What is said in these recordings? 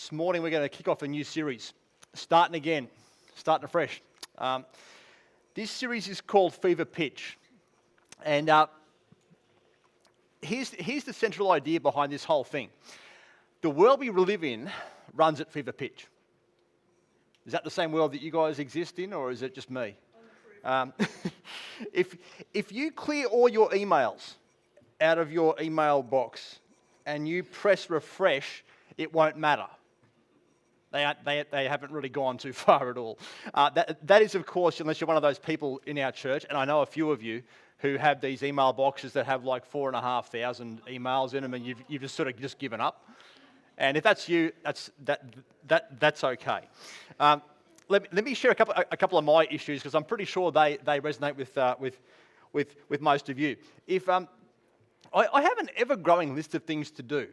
This morning we're going to kick off a new series, starting again, starting afresh. This series is called Fever Pitch, and here's the central idea behind this whole thing. The world we live in runs at fever pitch. Is that the same world that you guys exist in, or is it just me? If you clear all your emails out of your email box and you press refresh, it won't matter. They haven't really gone too far at all. That is, of course, unless you're one of those people in our church, and I know a few of you who have these email boxes that have like 4,500 emails in them, and you've just sort of just given up. And if that's you, that's okay. Let me share a couple of my issues, because I'm pretty sure they resonate with most of you. I have an ever-growing list of things to do.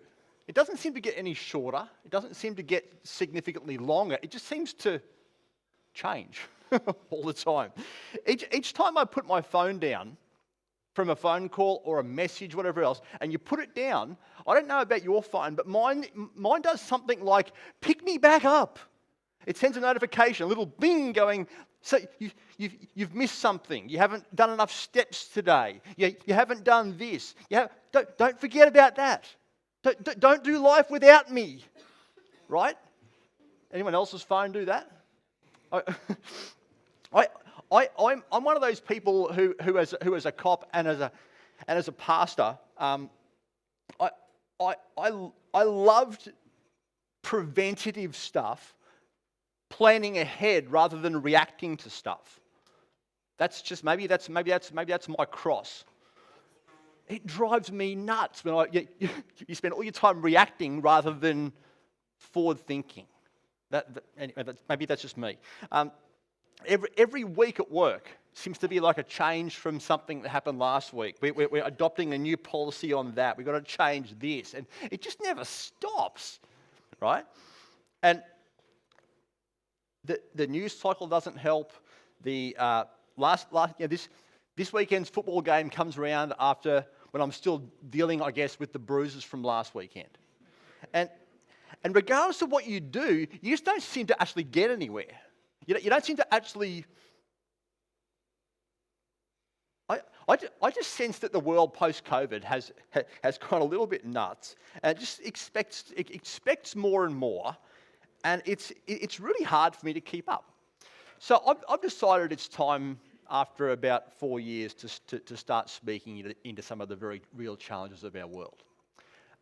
It doesn't seem to get any shorter. It doesn't seem to get significantly longer. It just seems to change all the time. Each time I put my phone down from a phone call or a message, whatever else, and you put it down, I don't know about your phone, but mine does something like, pick me back up. It sends a notification, a little bing going, so you've missed something. You haven't done enough steps today. You haven't done this. Don't forget about that. Don't do life without me, right? Anyone else's phone do that? I'm one of those people who as a cop and as a pastor, I loved preventative stuff, planning ahead rather than reacting to stuff. That's just maybe that's my cross. It drives me nuts when you spend all your time reacting rather than forward thinking. Anyway, maybe that's just me. Every week at work seems to be like a change from something that happened last week. We're adopting a new policy on that. We've got to change this, and it just never stops, right? And the news cycle doesn't help. The this weekend's football game comes around after when I'm still dealing, I guess, with the bruises from last weekend. And regardless of what you do, you just don't seem to actually get anywhere. You don't seem to actually... I just sense that the world post-COVID has gone a little bit nuts, and it just expects more and more, and it's really hard for me to keep up. So I've decided it's time, after about 4 years, to start speaking into some of the very real challenges of our world.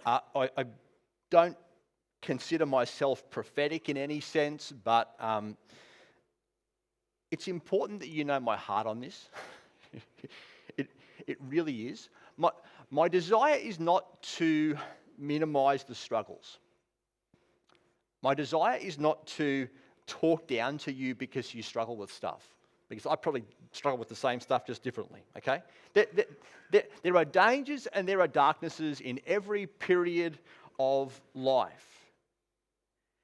I don't consider myself prophetic in any sense, but it's important that you know my heart on this. It really is. My desire is not to minimize the struggles. My desire is not to talk down to you because you struggle with stuff, because I probably struggle with the same stuff, just differently, okay? There are dangers and there are darknesses in every period of life.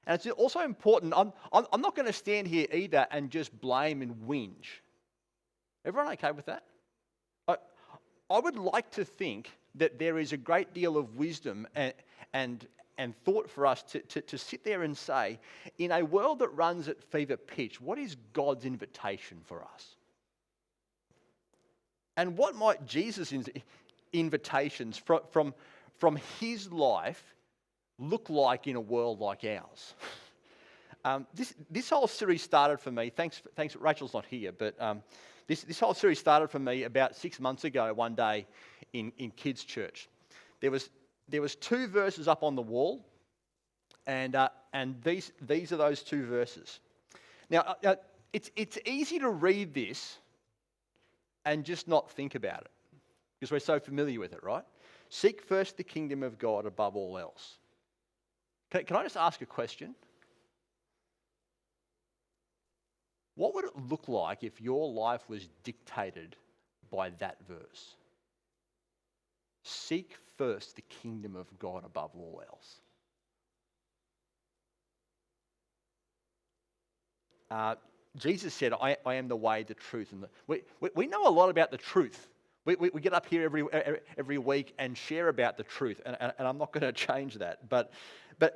And it's also important, I'm not going to stand here either and just blame and whinge. Everyone okay with that? I would like to think that there is a great deal of wisdom and thought for us to sit there and say, in a world that runs at fever pitch, what is God's invitation for us? And what might Jesus' invitations from his life look like in a world like ours? This whole series started for me, thanks Rachel's not here, but this whole series started for me about 6 months ago, one day in kids' church. There was 2 verses up on the wall, and these are those 2 verses. Now, it's easy to read this and just not think about it, because we're so familiar with it, right? Seek first the kingdom of God above all else. Can I just ask a question? What would it look like if your life was dictated by that verse? Seek first the kingdom of God above all else. Jesus said, I am the way, the truth, and we know a lot about the truth We get up here every week and share about the truth, and I'm not going to change that. But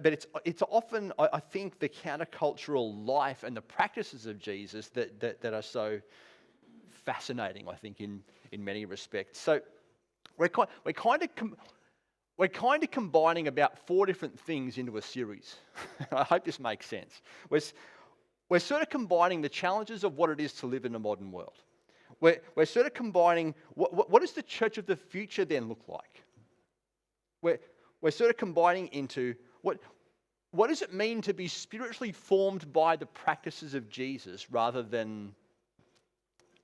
it's often, I think, the countercultural life and the practices of Jesus that are so fascinating, I think, in many respects. So we're kind of combining about 4 different things into a series. I hope this makes sense. We're sort of combining the challenges of what it is to live in a modern world. We're sort of combining what does the church of the future then look like? We're sort of combining into what does it mean to be spiritually formed by the practices of Jesus rather than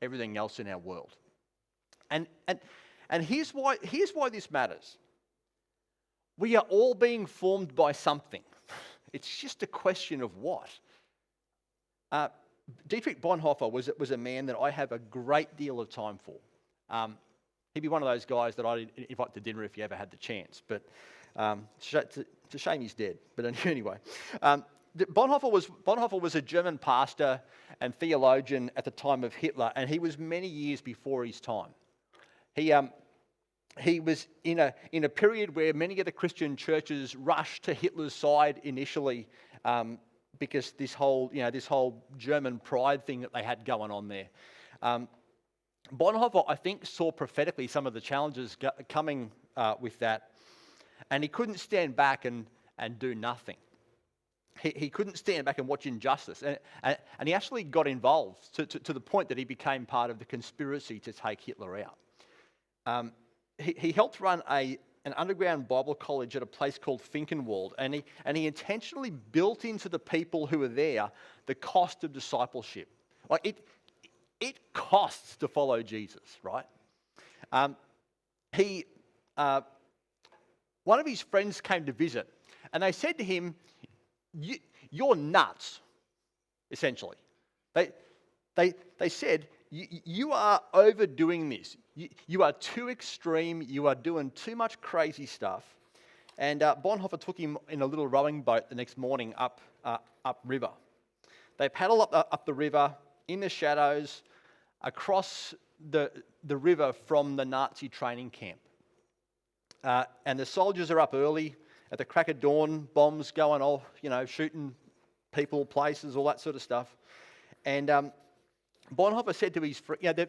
everything else in our world? And here's why this matters. We are all being formed by something. It's just a question of what. Dietrich Bonhoeffer was a man that I have a great deal of time for. He'd be one of those guys that I'd invite to dinner if you ever had the chance. But it's a shame he's dead. But anyway, Bonhoeffer was a German pastor and theologian at the time of Hitler, and he was many years before his time. He was in a period where many of the Christian churches rushed to Hitler's side initially, because this whole German pride thing that they had going on there. Bonhoeffer, I think, saw prophetically some of the challenges coming with that, and he couldn't stand back and do nothing. He couldn't stand back and watch injustice, and he actually got involved to the point that he became part of the conspiracy to take Hitler out. He helped run an underground Bible college at a place called Finkenwald, and he intentionally built into the people who were there the cost of discipleship. Like it costs to follow Jesus, right? One of his friends came to visit, and they said to him, "You're nuts," essentially. They said, you are overdoing this. You are too extreme. You are doing too much crazy stuff. And Bonhoeffer took him in a little rowing boat the next morning up river. They paddle up the river in the shadows across the river from the Nazi training camp. And the soldiers are up early at the crack of dawn, bombs going off, shooting people, places, all that sort of stuff. And Bonhoeffer said to his friend,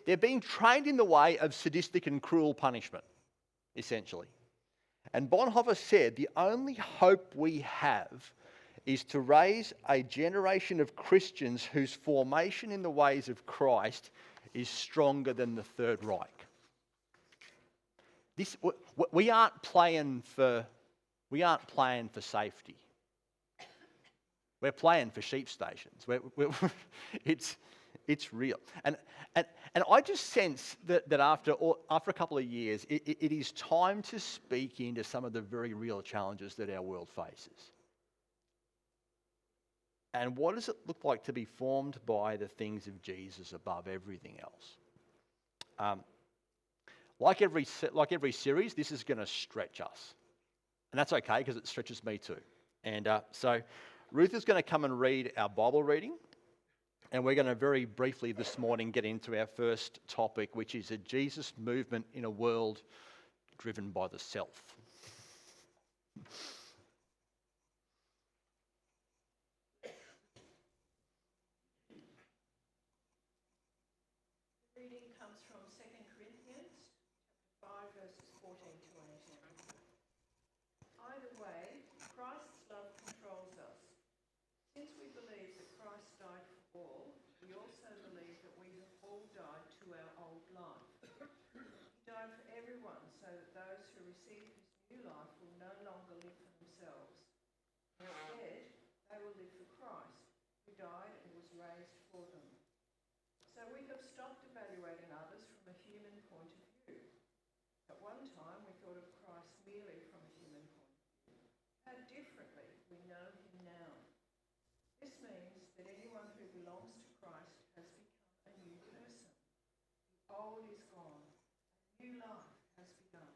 they're being trained in the way of sadistic and cruel punishment, essentially. And Bonhoeffer said, the only hope we have is to raise a generation of Christians whose formation in the ways of Christ is stronger than the Third Reich. We aren't playing for safety. We're playing for sheep stations. It's real. And I just sense that after a couple of years, it is time to speak into some of the very real challenges that our world faces. And what does it look like to be formed by the things of Jesus above everything else? Like every series, this is going to stretch us. And that's okay, because it stretches me too. And so Ruth is going to come and read our Bible reading. And we're going to very briefly this morning get into our first topic, which is a Jesus movement in a world driven by the self. The reading comes from 2 Corinthians 5 verses 14 to 18. Either way, Christ's love controls us. Since we believe that Christ died for all, we also believe that we have all died to our old life. He died for everyone, so that those who receive his new life will no longer live for themselves. Instead, they will live for Christ, who died and was raised for them. So we have stopped evaluating others from a human point of view. At one time, we thought of Christ merely from a human point of view. How differently we know him now. This means that anyone who belongs to Christ has become a new person. The old is gone. A new life has begun.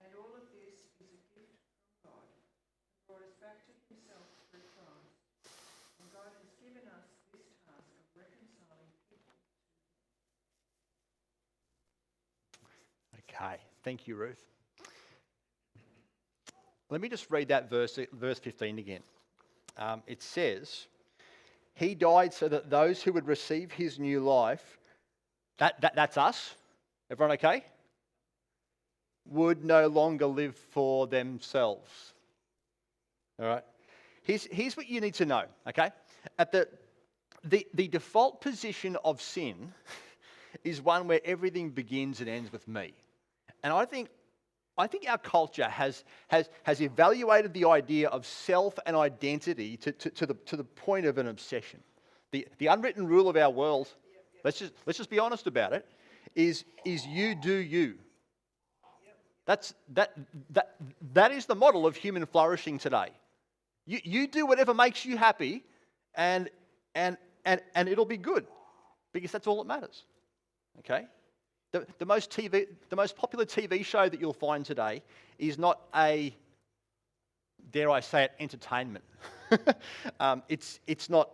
And all of this is a gift from God, who brought us back to himself through Christ. And God has given us this task of reconciling people to him. Okay, thank you, Ruth. Let me just read that verse 15 again. It says, he died so that those who would receive his new life, that's us, everyone okay? Would no longer live for themselves. All right? Here's what you need to know, okay? At the default position of sin is one where everything begins and ends with me. And I think our culture has evaluated the idea of self and identity to the point of an obsession. The unwritten rule of our world, let's just be honest about it, is you do you. That is the model of human flourishing today. You do whatever makes you happy, and it'll be good, because that's all that matters. Okay. The most popular TV show that you'll find today is not a, dare I say it, entertainment. It's not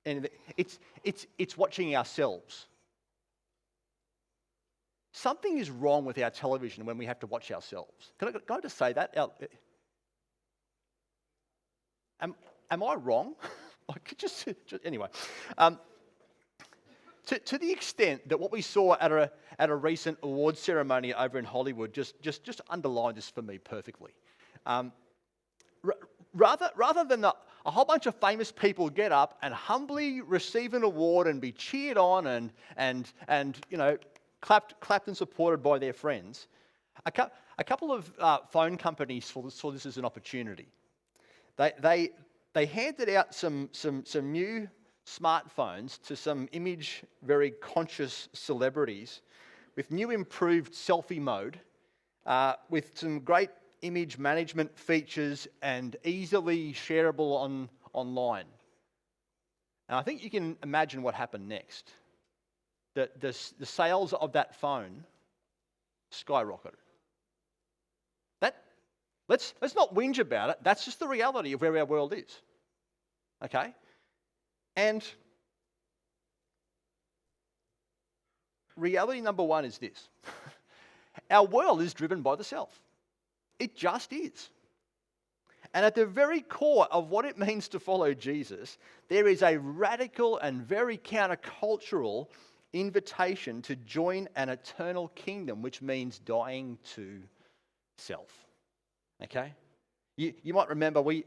anything. It's watching ourselves. Something is wrong with our television when we have to watch ourselves. Can I just say that? Am I wrong? I could just anyway. To the extent that what we saw at a recent awards ceremony over in Hollywood just underlined this for me perfectly. Rather than a whole bunch of famous people get up and humbly receive an award and be cheered on and you know clapped and supported by their friends, a couple of phone companies saw this as an opportunity. They handed out some new smartphones to some image very conscious celebrities with new improved selfie mode, with some great image management features and easily shareable online. And I think you can imagine what happened next. The sales of that phone skyrocketed. Let's not whinge about it. That's just the reality of where our world is. Okay? And reality number one is this. Our world is driven by the self. It just is. And at the very core of what it means to follow Jesus, there is a radical and very countercultural invitation to join an eternal kingdom, which means dying to self. Okay? You might remember we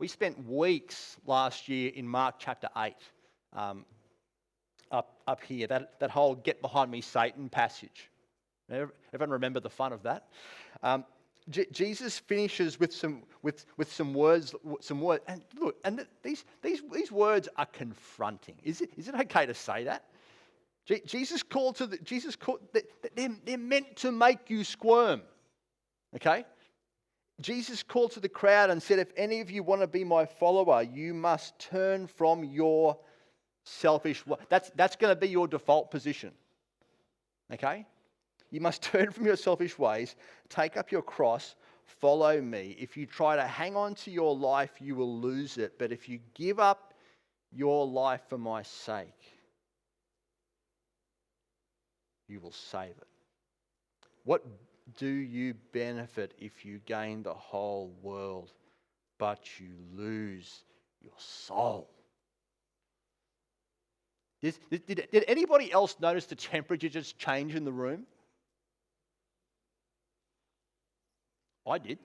spent weeks last year in Mark chapter 8, up here, that whole "get behind me, Satan" passage. Everyone remember the fun of that? Jesus finishes with some words, and look, and these words are confronting. Is it okay to say that? They're meant to make you squirm. Okay? Jesus called to the crowd and said, if any of you want to be my follower, you must turn from your selfish way. That's going to be your default position. Okay? You must turn from your selfish ways, take up your cross, follow me. If you try to hang on to your life, you will lose it. But if you give up your life for my sake, you will save it. What do you benefit if you gain the whole world, but you lose your soul? Did anybody else notice the temperature just change in the room? I did.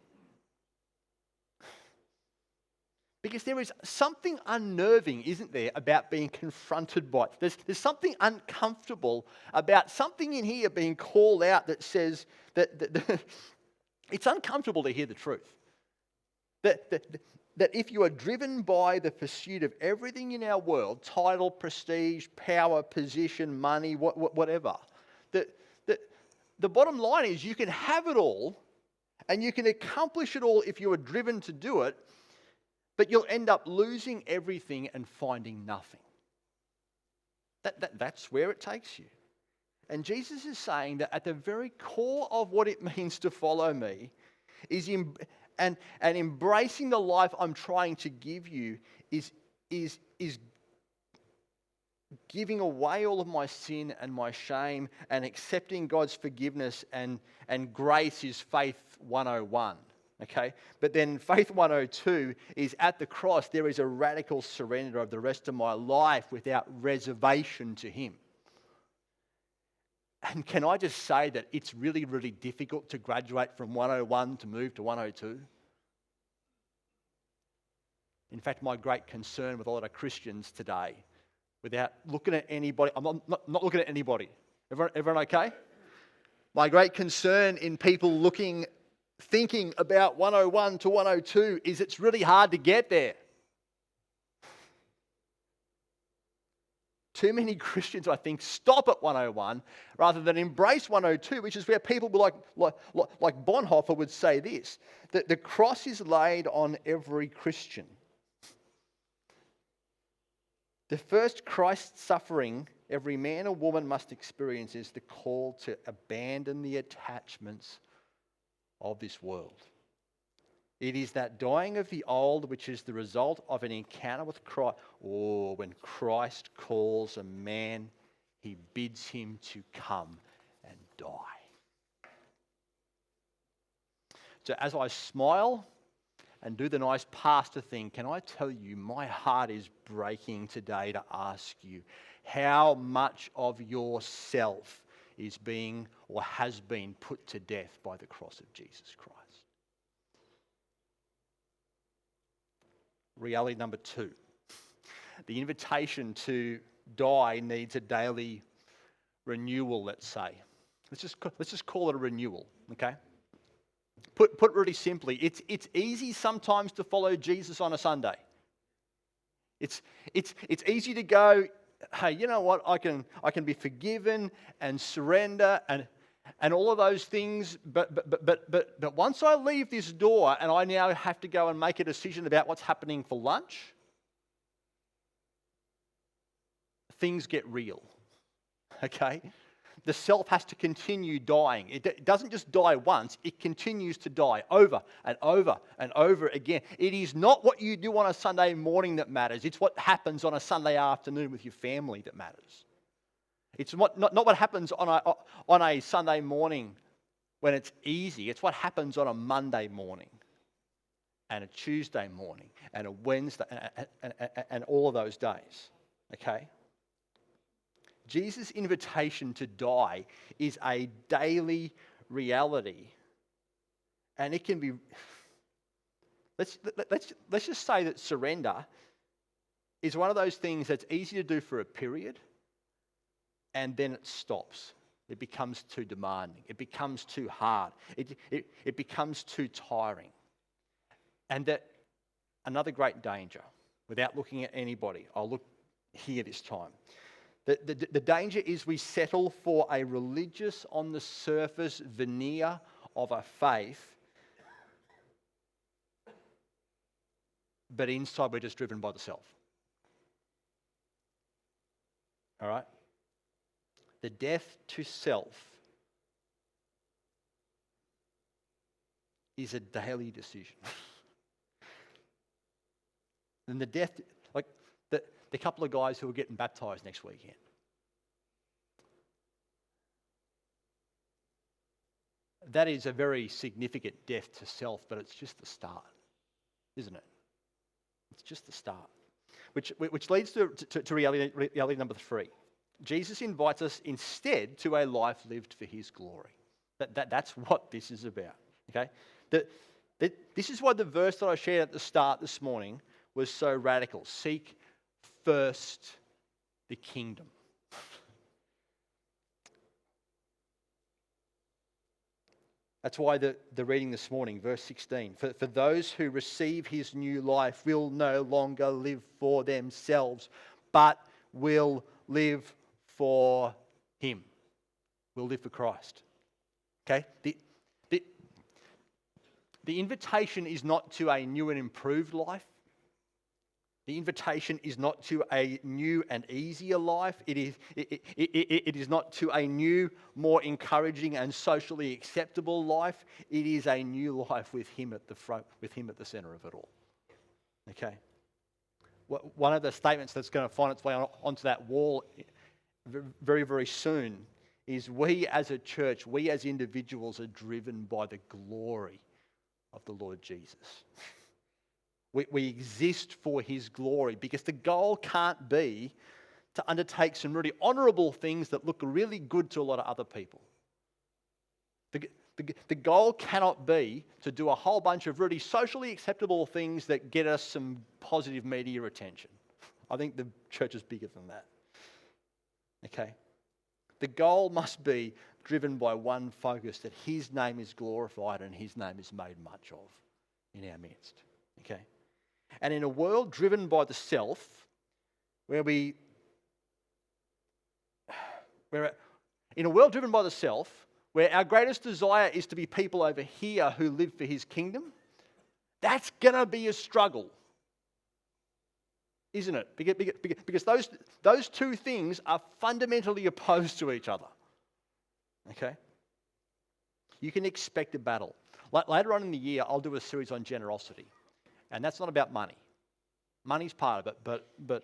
Because there is something unnerving, isn't there, about being confronted by it. There's something uncomfortable about something in here being called out that says that it's uncomfortable to hear the truth. That if you are driven by the pursuit of everything in our world, title, prestige, power, position, money, whatever, that the bottom line is you can have it all and you can accomplish it all if you are driven to do it, but you'll end up losing everything and finding nothing. That's where it takes you. And Jesus is saying that at the very core of what it means to follow me is and embracing the life I'm trying to give you is giving away all of my sin and my shame and accepting God's forgiveness and grace is faith 101. Okay? But then faith 102 is at the cross, there is a radical surrender of the rest of my life without reservation to Him. And can I just say that it's really, really difficult to graduate from 101 to move to 102? In fact, my great concern with a lot of Christians today, without looking at anybody, I'm not looking at anybody. Everyone okay? My great concern in people thinking about 101 to 102 is it's really hard to get there. Too many Christians, I think, stop at 101 rather than embrace 102, which is where people like Bonhoeffer would say this, that the cross is laid on every Christian. The first Christ suffering every man or woman must experience is the call to abandon the attachments of this world. It is that dying of the old which is the result of an encounter with Christ. Or when Christ calls a man, he bids him to come and die. So as I smile and do the nice pastor thing, can I tell you, my heart is breaking today to ask you how much of yourself is being or has been put to death by the cross of Jesus Christ. Reality number 2. The invitation to die needs a daily renewal, let's say. Let's just call it a renewal, okay? Put really simply, it's easy sometimes to follow Jesus on a Sunday. It's easy to go, hey, you know what? I can be forgiven and surrender and all of those things, but once I leave this door and I now have to go and make a decision about what's happening for lunch, things get real. Okay? The self has to continue dying. It doesn't just die once, it continues to die over and over and over again. It is not what you do on a Sunday morning that matters. It's what happens on a Sunday afternoon with your family that matters. It's not what happens on a Sunday morning when it's easy. It's what happens on a Monday morning and a Tuesday morning and a Wednesday and all of those days. Okay? Jesus' invitation to die is a daily reality. And it can be... Let's just say that surrender is one of those things that's easy to do for a period, and then it stops. It becomes too demanding. It becomes too hard. It becomes too tiring. And that another great danger, without looking at anybody, I'll look here this time. The danger is we settle for a religious, on the surface veneer of a faith, but inside we're just driven by the self. All right? The death to self is a daily decision. And the death, like the couple of guys who are getting baptised next weekend. That is a very significant death to self, but it's just the start, isn't it? It's just the start. Which leads to reality number 3. Jesus invites us instead to a life lived for his glory. That's what this is about. Okay? This is why the verse that I shared at the start this morning was so radical. Seek first the kingdom. That's why the reading this morning, verse 16. For those who receive his new life will no longer live for themselves, but will live for him. Will live for Christ. Okay? The invitation is not to a new and improved life. The invitation is not to a new and easier life. It is not to a new, more encouraging and socially acceptable life. It is a new life with him at the front, with him at the center of it all. Okay? one of the statements that's going to find its way onto that wall very, very soon is we as a church, we as individuals are driven by the glory of the Lord Jesus. We exist for his glory because the goal can't be to undertake some really honourable things that look really good to a lot of other people. The goal cannot be to do a whole bunch of really socially acceptable things that get us some positive media attention. I think the church is bigger than that. Okay? The goal must be driven by one focus, that his name is glorified and his name is made much of in our midst. Okay? And in a world driven by the self, where our greatest desire is to be people over here who live for his kingdom, that's going to be a struggle, isn't it? Because those two things are fundamentally opposed to each other. Okay? You can expect a battle. Later on in the year, I'll do a series on generosity. And that's not about money. Money's part of it, but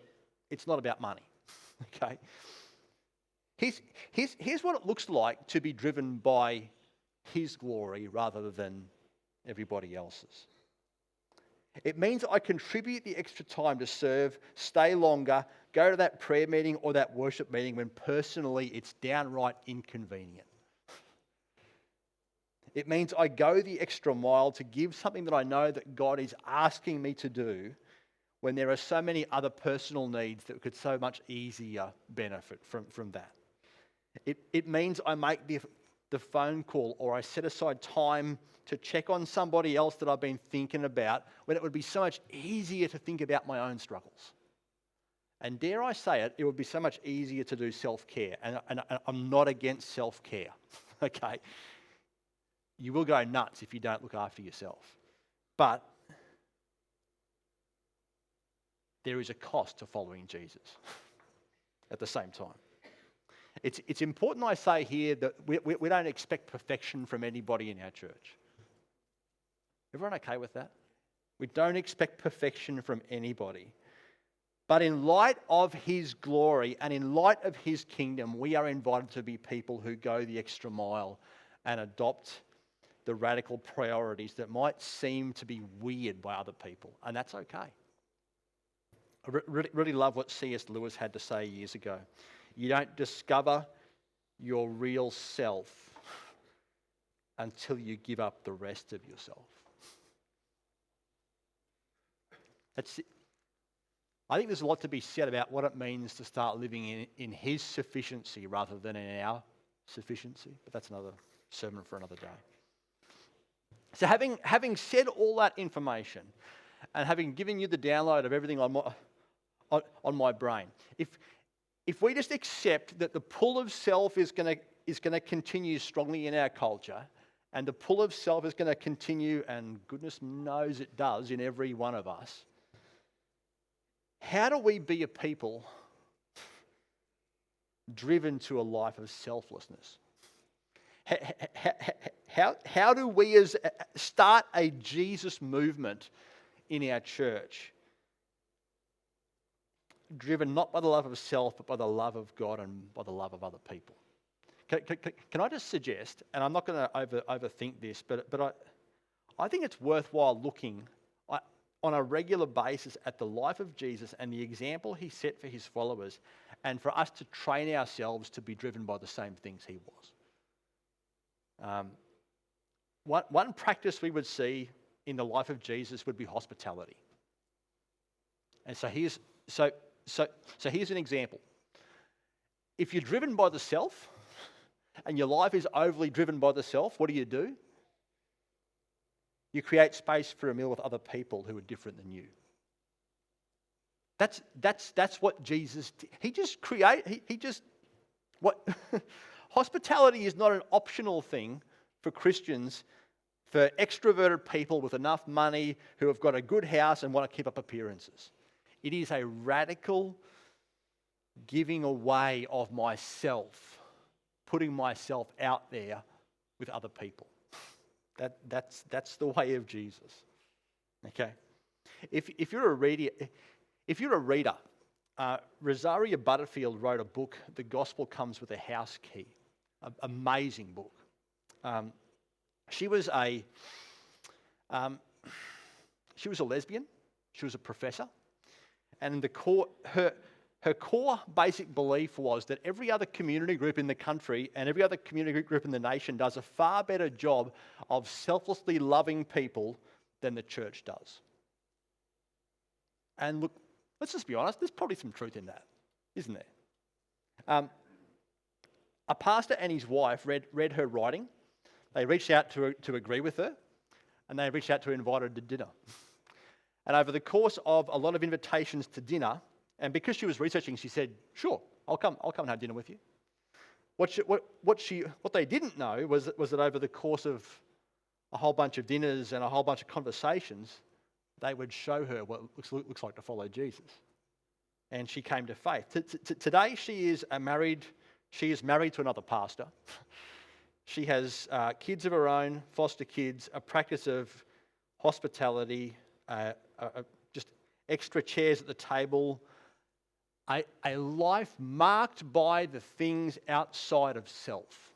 it's not about money. Okay? Here's what it looks like to be driven by his glory rather than everybody else's. It means I contribute the extra time to serve, stay longer, go to that prayer meeting or that worship meeting when personally it's downright inconvenient. It means I go the extra mile to give something that I know that God is asking me to do when there are so many other personal needs that could so much easier benefit from that. It means I make the phone call or I set aside time to check on somebody else that I've been thinking about when it would be so much easier to think about my own struggles. And dare I say it, it would be so much easier to do self-care. And I'm not against self-care, okay? You will go nuts if you don't look after yourself. But there is a cost to following Jesus at the same time. It's important I say here that we don't expect perfection from anybody in our church. Everyone okay with that? We don't expect perfection from anybody. But in light of his glory and in light of his kingdom, we are invited to be people who go the extra mile and adopt the radical priorities that might seem to be weird by other people. And that's okay. I really love what C.S. Lewis had to say years ago. You don't discover your real self until you give up the rest of yourself. I think there's a lot to be said about what it means to start living in his sufficiency rather than in our sufficiency. But that's another sermon for another day. So having said all that information and having given you the download of everything on my brain, if we just accept that the pull of self is going to continue strongly in our culture, and the pull of self is going to continue, and goodness knows it does, in every one of us, how do we be a people driven to a life of selflessness? How do we start a Jesus movement in our church, driven not by the love of self, but by the love of God and by the love of other people? Can I just suggest, and I'm not going to overthink this, but I think it's worthwhile looking on a regular basis at the life of Jesus and the example he set for his followers, and for us to train ourselves to be driven by the same things he was. One practice we would see in the life of Jesus would be hospitality. And so here's an example. If you're driven by the self, and your life is overly driven by the self, what do? You create space for a meal with other people who are different than you. That's what Jesus did. Hospitality is not an optional thing for Christians, for extroverted people with enough money who have got a good house and want to keep up appearances. It is a radical giving away of myself, putting myself out there with other people. That's the way of Jesus. Okay? If you're a reader, If you're a reader, Rosaria Butterfield wrote a book, The Gospel Comes with a House Key. Amazing book. She was a lesbian. She was a professor. And her core basic belief was that every other community group in the country and every other community group in the nation does a far better job of selflessly loving people than the church does. And look, let's just be honest, there's probably some truth in that, isn't there? A pastor and his wife read her writing. They reached out to agree with her, and they reached out to invite her to dinner. And over the course of a lot of invitations to dinner, and because she was researching, she said, "Sure, I'll come and have dinner with you." What they didn't know was that over the course of a whole bunch of dinners and a whole bunch of conversations, they would show her what it looks like to follow Jesus. And she came to faith. Today, she is married to another pastor. She has kids of her own, foster kids, a practice of hospitality, just extra chairs at the table, a life marked by the things outside of self.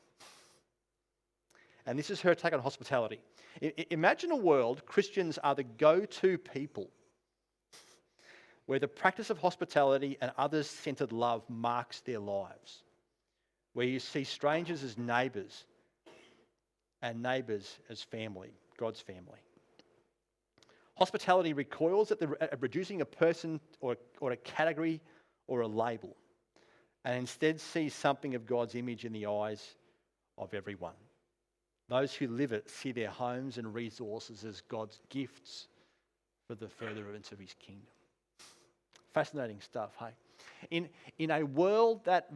And this is her take on hospitality. Imagine a world Christians are the go-to people, where the practice of hospitality and others-centered love marks their lives, where you see strangers as neighbours and neighbours as family, God's family. Hospitality recoils at reducing a person or a category or a label, and instead sees something of God's image in the eyes of everyone. Those who live it see their homes and resources as God's gifts for the furtherance of his kingdom. Fascinating stuff, hey? In a world that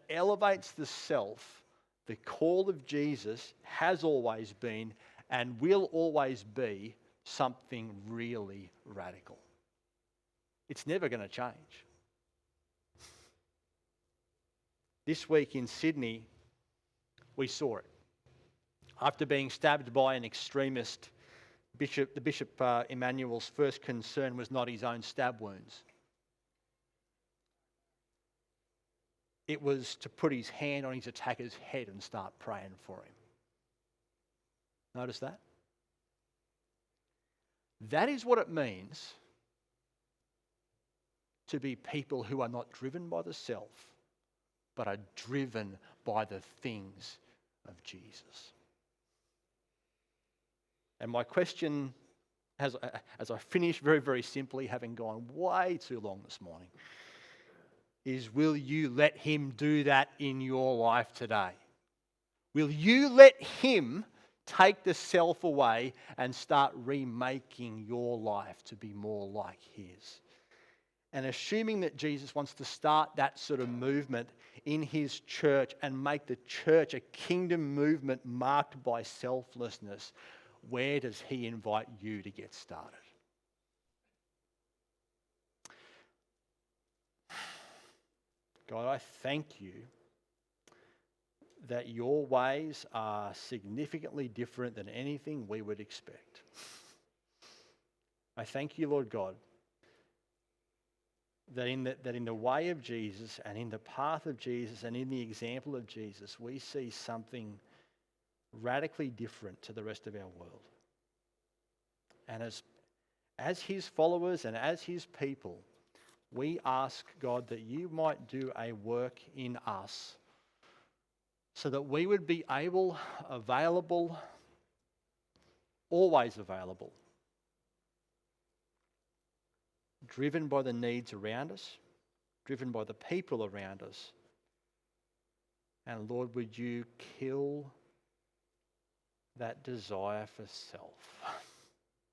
elevates the self, the call of Jesus has always been and will always be something really radical. It's never going to change. This week in Sydney, we saw it. After being stabbed by an extremist, Bishop Emmanuel's first concern was not his own stab wounds. It was to put his hand on his attacker's head and start praying for him. Notice that? That is what it means to be people who are not driven by the self, but are driven by the things of Jesus. And my question, as I finish very, very simply, having gone way too long this morning, is will you let him do that in your life today? Will you let him take the self away and start remaking your life to be more like his? And assuming that Jesus wants to start that sort of movement in his church and make the church a kingdom movement marked by selflessness, where does he invite you to get started? God, I thank you that your ways are significantly different than anything we would expect. I thank you, Lord God, that in the way of Jesus and in the path of Jesus and in the example of Jesus, we see something radically different to the rest of our world. And as his followers and as his people, we ask, God, that you might do a work in us so that we would be able, available, always available, driven by the needs around us, driven by the people around us. And Lord, would you kill that desire for self?